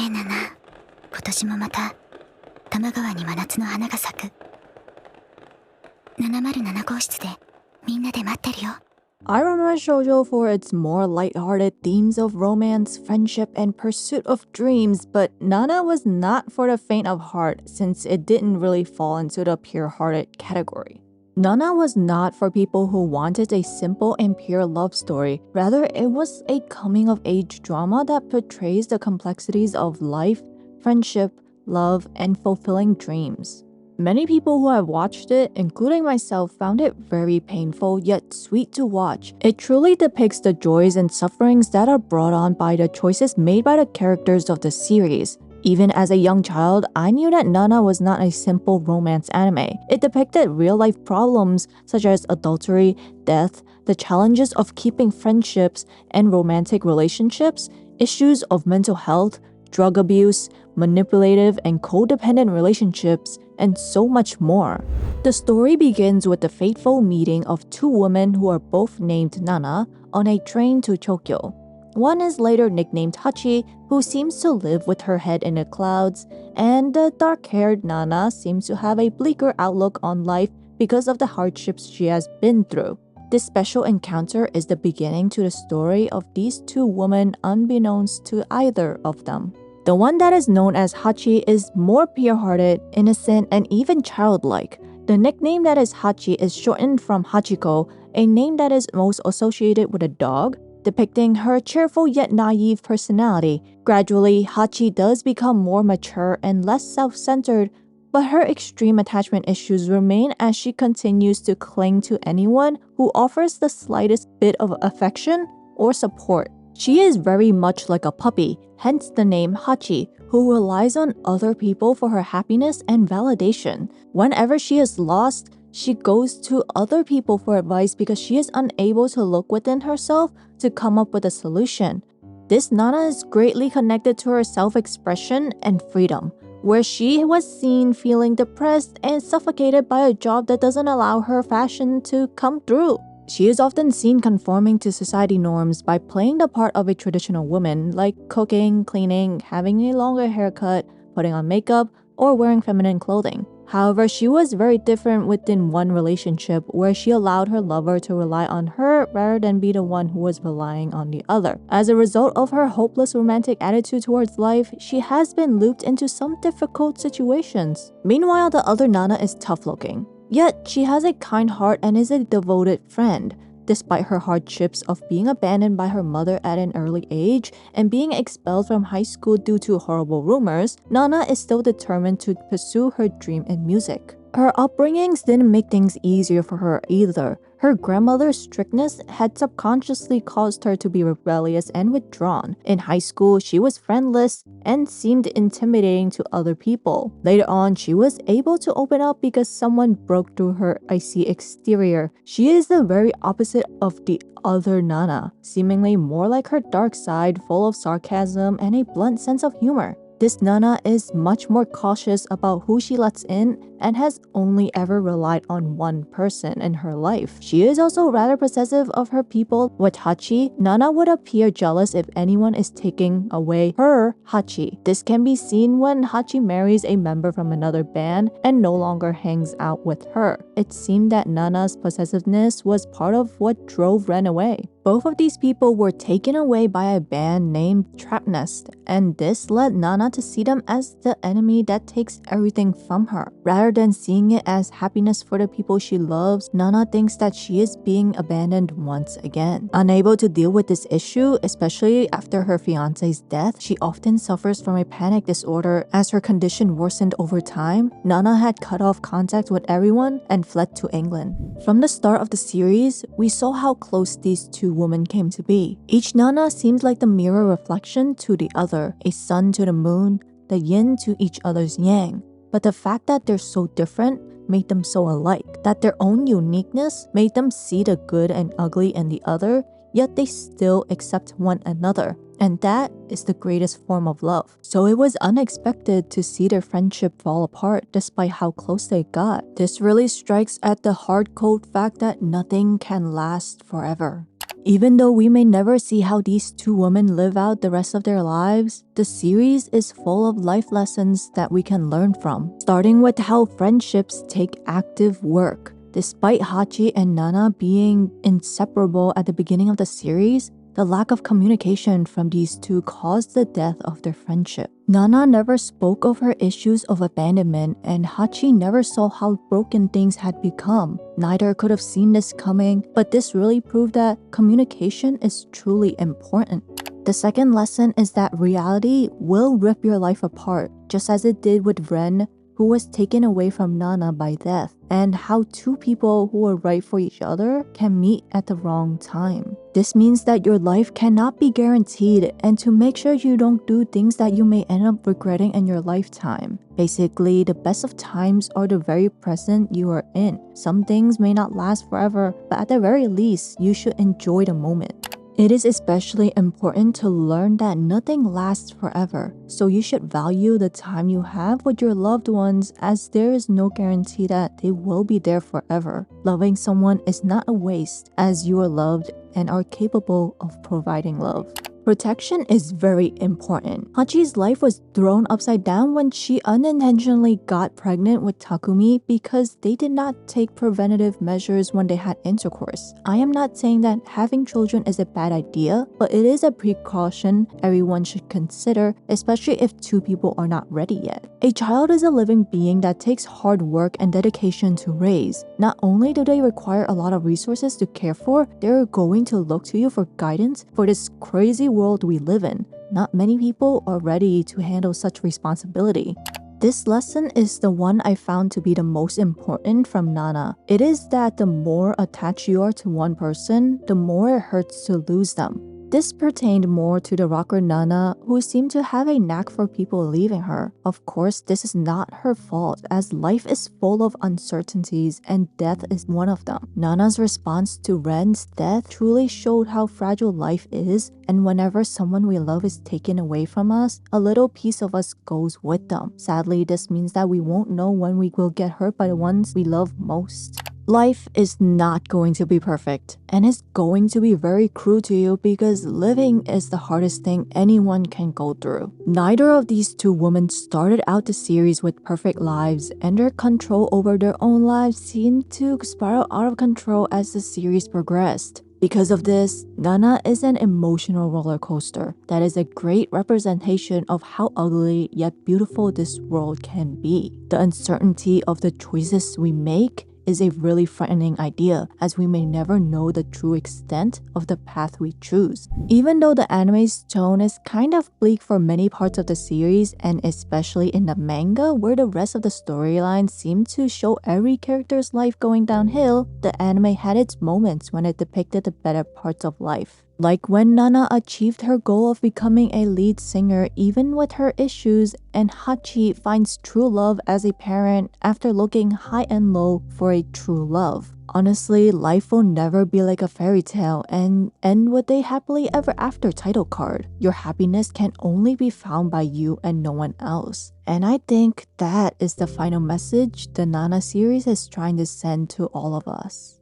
えナナ、今年もまた多摩川に真夏の花が咲く。707号室でみんなで待ってるよ。I remember Shoujo for its more lighthearted themes of romance, friendship, and pursuit of dreams, but Nana was not for the faint of heart since it didn't really fall into the pure-hearted category. Nana was not for people who wanted a simple and pure love story. Rather, it was a coming-of-age drama that portrays the complexities of life, friendship, love, and fulfilling dreams. Many people who have watched it, including myself, found it very painful yet sweet to watch. It truly depicts the joys and sufferings that are brought on by the choices made by the characters of the series. Even as a young child, I knew that Nana was not a simple romance anime. It depicted real-life problems such as adultery, death, the challenges of keeping friendships and romantic relationships, issues of mental health, drug abuse, manipulative and codependent relationships, and so much more. The story begins with the fateful meeting of two women who are both named Nana on a train to Tokyo. One is later nicknamed Hachi, who seems to live with her head in the clouds, and the dark-haired Nana seems to have a bleaker outlook on life because of the hardships she has been through. This special encounter is the beginning to the story of these two women unbeknownst to either of them. The one that is known as Hachi is more pure-hearted, innocent, and even childlike. The nickname that is Hachi is shortened from Hachiko, a name that is most associated with a dog, depicting her cheerful yet naive personality. Gradually, Hachi does become more mature and less self-centered, but her extreme attachment issues remain as she continues to cling to anyone who offers the slightest bit of affection or support. She is very much like a puppy, hence the name Hachi, who relies on other people for her happiness and validation. Whenever she is lost, she goes to other people for advice because she is unable to look within herself to come up with a solution. This Nana is greatly connected to her self-expression and freedom, where she was seen feeling depressed and suffocated by a job that doesn't allow her fashion to come through. She is often seen conforming to society norms by playing the part of a traditional woman, like cooking, cleaning, having a longer haircut, putting on makeup, or wearing feminine clothing. However, she was very different within one relationship where she allowed her lover to rely on her rather than be the one who was relying on the other. As a result of her hopeless romantic attitude towards life, she has been looped into some difficult situations. Meanwhile, the other Nana is tough-looking. Yet, she has a kind heart and is a devoted friend. Despite her hardships of being abandoned by her mother at an early age and being expelled from high school due to horrible rumors, Nana is still determined to pursue her dream in music. Her upbringings didn't make things easier for her either. Her grandmother's strictness had subconsciously caused her to be rebellious and withdrawn. In high school, she was friendless and seemed intimidating to other people. Later on, she was able to open up because someone broke through her icy exterior. She is the very opposite of the other Nana, seemingly more like her dark side, full of sarcasm and a blunt sense of humor. This Nana is much more cautious about who she lets in and has only ever relied on one person in her life. She is also rather possessive of her people. With Hachi, Nana would appear jealous if anyone is taking away her Hachi. This can be seen when Hachi marries a member from another band and no longer hangs out with her. It seemed that Nana's possessiveness was part of what drove Ren away. Both of these people were taken away by a band named Trap Nest, and this led Nana to see them as the enemy that takes everything from her. Rather than seeing it as happiness for the people she loves, Nana thinks that she is being abandoned once again. Unable to deal with this issue, especially after her fiance's death, she often suffers from a panic disorder. As her condition worsened over time, Nana had cut off contact with everyone and fled to England. From the start of the series, we saw how close these two women came to be. Each Nana seems like the mirror reflection to the other, a sun to the moon, the yin to each other's yang. But the fact that they're so different made them so alike, that their own uniqueness made them see the good and ugly in the other, yet they still accept one another. And that is the greatest form of love. So it was unexpected to see their friendship fall apart despite how close they got. This really strikes at the hard-cold fact that nothing can last forever. Even though we may never see how these two women live out the rest of their lives, the series is full of life lessons that we can learn from, starting with how friendships take active work. Despite Hachi and Nana being inseparable at the beginning of the series, the lack of communication from these two caused the death of their friendship. Nana never spoke of her issues of abandonment, and Hachi never saw how broken things had become. Neither could have seen this coming, but this really proved that communication is truly important. The second lesson is that reality will rip your life apart, just as it did with Ren, who was taken away from Nana by death, and how two people who are right for each other can meet at the wrong time. This means that your life cannot be guaranteed, and to make sure you don't do things that you may end up regretting in your lifetime. Basically, the best of times are the very present you are in. Some things may not last forever, but at the very least, you should enjoy the moment. It is especially important to learn that nothing lasts forever, so you should value the time you have with your loved ones, as there is no guarantee that they will be there forever. Loving someone is not a waste, as you are loved and are capable of providing love. Protection is very important. Hachi's life was thrown upside down when she unintentionally got pregnant with Takumi because they did not take preventative measures when they had intercourse. I am not saying that having children is a bad idea, but it is a precaution everyone should consider, especially if two people are not ready yet. A child is a living being that takes hard work and dedication to raise. Not only do they require a lot of resources to care for, they're going to look to you for guidance for this crazy world we live in. Not many people are ready to handle such responsibility. This lesson is the one I found to be the most important from Nana. It is that the more attached you are to one person, the more it hurts to lose them. This pertained more to the rocker Nana, who seemed to have a knack for people leaving her. Of course, this is not her fault, as life is full of uncertainties and death is one of them. Nana's response to Ren's death truly showed how fragile life is, and whenever someone we love is taken away from us, a little piece of us goes with them. Sadly, this means that we won't know when we will get hurt by the ones we love most. Life is not going to be perfect, and it's going to be very cruel to you because living is the hardest thing anyone can go through. Neither of these two women started out the series with perfect lives, and their control over their own lives seemed to spiral out of control as the series progressed. Because of this, Nana is an emotional roller coaster that is a great representation of how ugly yet beautiful this world can be. The uncertainty of the choices we make is a really frightening idea, as we may never know the true extent of the path we choose. Even though the anime's tone is kind of bleak for many parts of the series, and especially in the manga where the rest of the storyline seemed to show every character's life going downhill, the anime had its moments when it depicted the better parts of life. Like when Nana achieved her goal of becoming a lead singer even with her issues, and Hachi finds true love as a parent after looking high and low for a true love. Honestly, life will never be like a fairy tale and end with a happily ever after title card. Your happiness can only be found by you and no one else. And I think that is the final message the Nana series is trying to send to all of us.